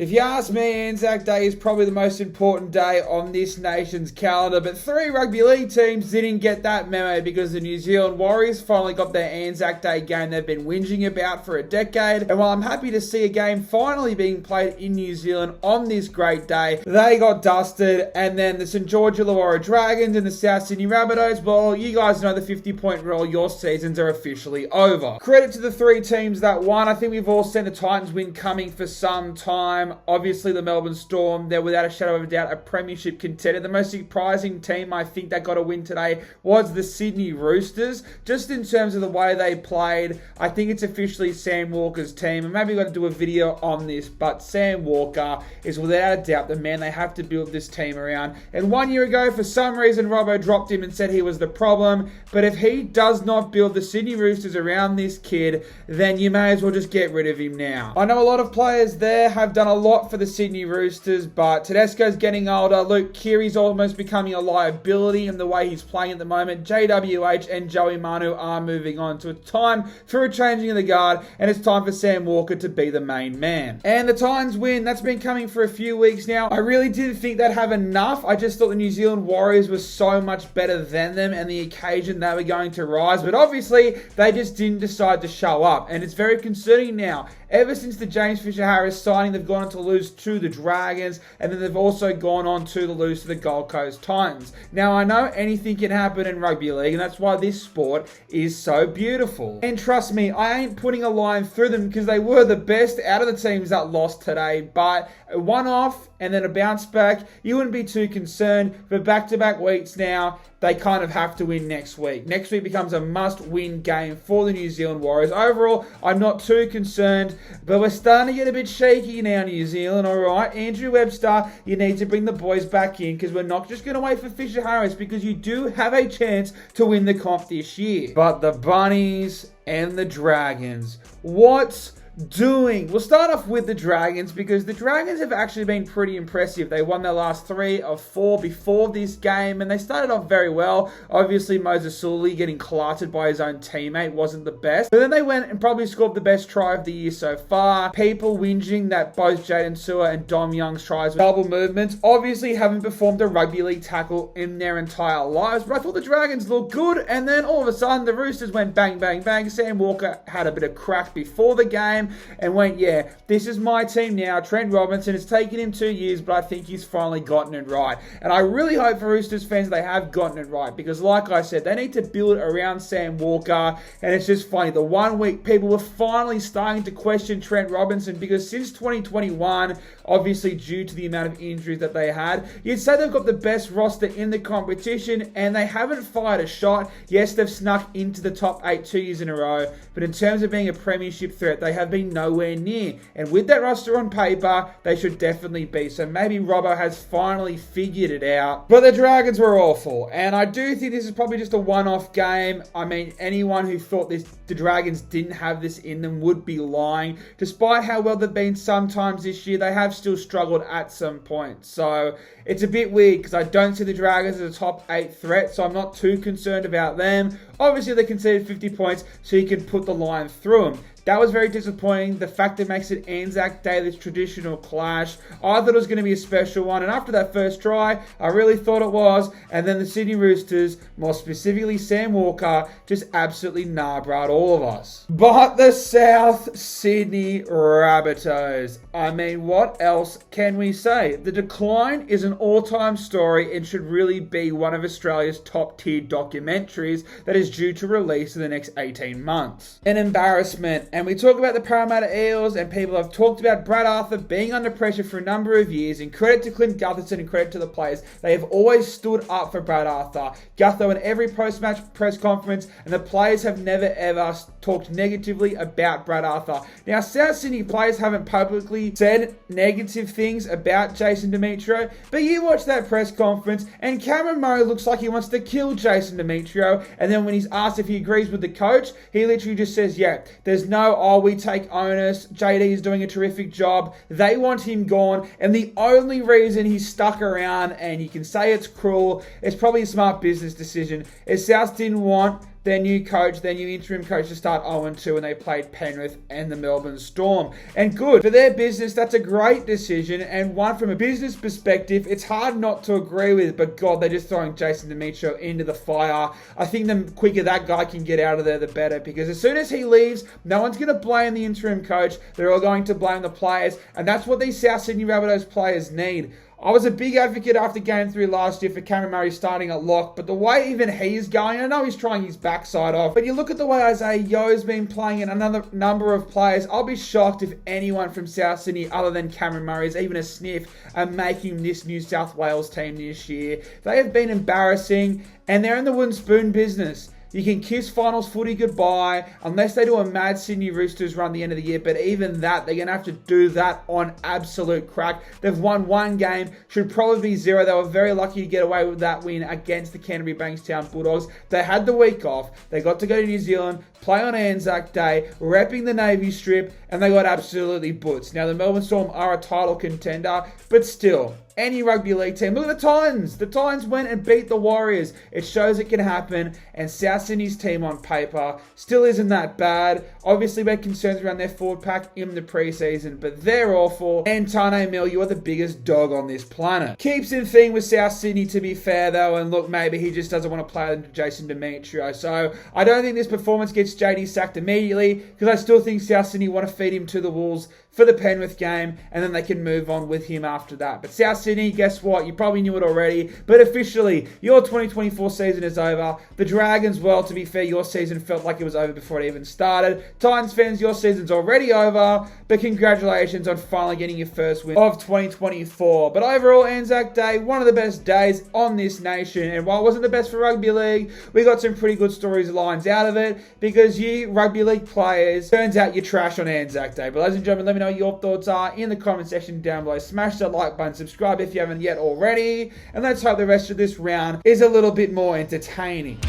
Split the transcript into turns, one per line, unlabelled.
If you ask me, ANZAC Day is probably the most important day on this nation's calendar, but 3 rugby league teams didn't get that memo because the New Zealand Warriors finally got their ANZAC Day game they've been whinging about for a decade. And while I'm happy to see a game finally being played in New Zealand on this great day, they got dusted. And then the St George Illawarra Dragons and the South Sydney Rabbitohs, well, you guys know the 50-point rule, your seasons are officially over. Credit to the 3 teams that won. I think we've all seen the Titans win coming for some time. Obviously, the Melbourne Storm, they're without a shadow of a doubt a premiership contender. The most surprising team I think that got a win today was the Sydney Roosters. Just in terms of the way they played, I think it's officially Sam Walker's team. And maybe we've got to do a video on this, but Sam Walker is without a doubt the man they have to build this team around. And 1 year ago, for some reason, Robbo dropped him and said he was the problem. But if he does not build the Sydney Roosters around this kid, then you may as well just get rid of him now. I know a lot of players there have done a lot for the Sydney Roosters, but Tedesco's getting older. Luke Keary's almost becoming a liability in the way he's playing at the moment. JWH and Joey Manu are moving on. So it's time for a changing of the guard, and it's time for Sam Walker to be the main man. And the Titans win. That's been coming for a few weeks now. I really didn't think they'd have enough. I just thought the New Zealand Warriors were so much better than them and the occasion they were going to rise. But obviously, they just didn't decide to show up. And it's very concerning now. Ever since the James Fisher-Harris signing, they've gone on to lose to the Dragons, and then they've also gone on to lose to the Gold Coast Titans. Now, I know anything can happen in rugby league, and that's why this sport is so beautiful. And trust me, I ain't putting a line through them because they were the best out of the teams that lost today, but a one-off and then a bounce back, you wouldn't be too concerned. But back-to-back weeks now, they kind of have to win next week. Next week becomes a must-win game for the New Zealand Warriors. Overall, I'm not too concerned, but we're starting to get a bit shaky now, New Zealand, all right? Andrew Webster, you need to bring the boys back in because we're not just going to wait for Fisher-Harris because you do have a chance to win the comp this year. But the Bunnies and the Dragons, what's doing? We'll start off with the Dragons because the Dragons have actually been pretty impressive. They won their last 3 of 4 before this game, and they started off very well. Obviously, Moses Sully getting clattered by his own teammate wasn't the best, but then they went and probably scored the best try of the year so far. People whinging that both Jaden Sewer and Dom Young's tries were double movements obviously haven't performed a rugby league tackle in their entire lives, but I thought the Dragons looked good, and then all of a sudden the Roosters went bang, bang, bang. Sam Walker had a bit of crack before the game and went, yeah, this is my team now. Trent Robinson, it's taken him 2 years, but I think he's finally gotten it right. And I really hope for Roosters fans they have gotten it right because, like I said, they need to build around Sam Walker. And it's just funny, the 1 week people were finally starting to question Trent Robinson because since 2021, obviously due to the amount of injuries that they had, you'd say they've got the best roster in the competition and they haven't fired a shot. Yes, they've snuck into the top 8 2 years in a row, but in terms of being a premiership threat, they have been nowhere near. And with that roster on paper, they should definitely be. So maybe Robbo has finally figured it out. But the Dragons were awful. And I do think this is probably just a one-off game. I mean, anyone who thought the Dragons didn't have this in them would be lying. Despite how well they've been sometimes this year, they have still struggled at some point. So it's a bit weird because I don't see the Dragons as a top 8 threat. So I'm not too concerned about them. Obviously, they conceded 50 points, so you can put the line through them. That was very disappointing. The fact that makes it ANZAC Day, this traditional clash. I thought it was going to be a special one. And after that first try, I really thought it was. And then the Sydney Roosters, more specifically Sam Walker, just absolutely nah-bra'd all of us. But the South Sydney Rabbitohs. I mean, what else can we say? The decline is an all-time story and should really be one of Australia's top-tier documentaries that is due to release in the next 18 months. An embarrassment. And we talk about the Parramatta Eels, and people have talked about Brad Arthur being under pressure for a number of years. And credit to Clint Gutherson and credit to the players. They have always stood up for Brad Arthur. Gutho in every post-match press conference, and the players have never ever talked negatively about Brad Arthur. Now, South Sydney players haven't publicly said negative things about Jason Demetriou, but you watch that press conference, and Cameron Murray looks like he wants to kill Jason Demetriou. And then when he's asked if he agrees with the coach, he literally just says, yeah, there's no, we take onus. JD is doing a terrific job. They want him gone. And the only reason he's stuck around, and you can say it's cruel, it's probably a smart business decision, is South didn't want their new coach, their new interim coach, to start 0-2 when they played Penrith and the Melbourne Storm. And good for their business. That's a great decision, and one from a business perspective, it's hard not to agree with. But God, they're just throwing Jason Demetriou into the fire. I think the quicker that guy can get out of there, the better, because as soon as he leaves, no one's going to blame the interim coach. They're all going to blame the players, and that's what these South Sydney Rabbitohs players need. I was a big advocate after Game 3 last year for Cameron Murray starting at lock, but the way even he is going, I know he's trying his backside off, but you look at the way Isaiah Yeo's been playing and another number of players, I'll be shocked if anyone from South Sydney other than Cameron Murray is even a sniff at making this New South Wales team this year. They have been embarrassing, and they're in the wooden spoon business. You can kiss finals footy goodbye unless they do a mad Sydney Roosters run the end of the year. But even that, they're going to have to do that on absolute crack. They've won one game, should probably be 0. They were very lucky to get away with that win against the Canterbury Bankstown Bulldogs. They had the week off. They got to go to New Zealand, play on ANZAC Day, repping the Navy strip, and they got absolutely butts. Now, the Melbourne Storm are a title contender, but still, any rugby league team. Look at the Titans. The Titans went and beat the Warriors. It shows it can happen. And South Sydney's team on paper still isn't that bad. Obviously, we had concerns around their forward pack in the preseason, but they're awful. And Tane Mill, you are the biggest dog on this planet. Keeps in thing with South Sydney, to be fair, though. And look, maybe he just doesn't want to play under Jason Demetriou. So I don't think this performance gets JD sacked immediately, because I still think South Sydney want to feed him to the wolves for the Penrith game, and then they can move on with him after that. But South Sydney, guess what? You probably knew it already, but officially, your 2024 season is over. The Dragons, well, to be fair, your season felt like it was over before it even started. Titans fans, your season's already over, but congratulations on finally getting your first win of 2024. But overall, ANZAC Day, one of the best days on this nation, and while it wasn't the best for rugby league, we got some pretty good storylines out of it, because you rugby league players, turns out you're trash on ANZAC Day. But ladies and gentlemen, let me know what your thoughts are in the comment section down below. Smash that like button, subscribe if you haven't yet already, and let's hope the rest of this round is a little bit more entertaining.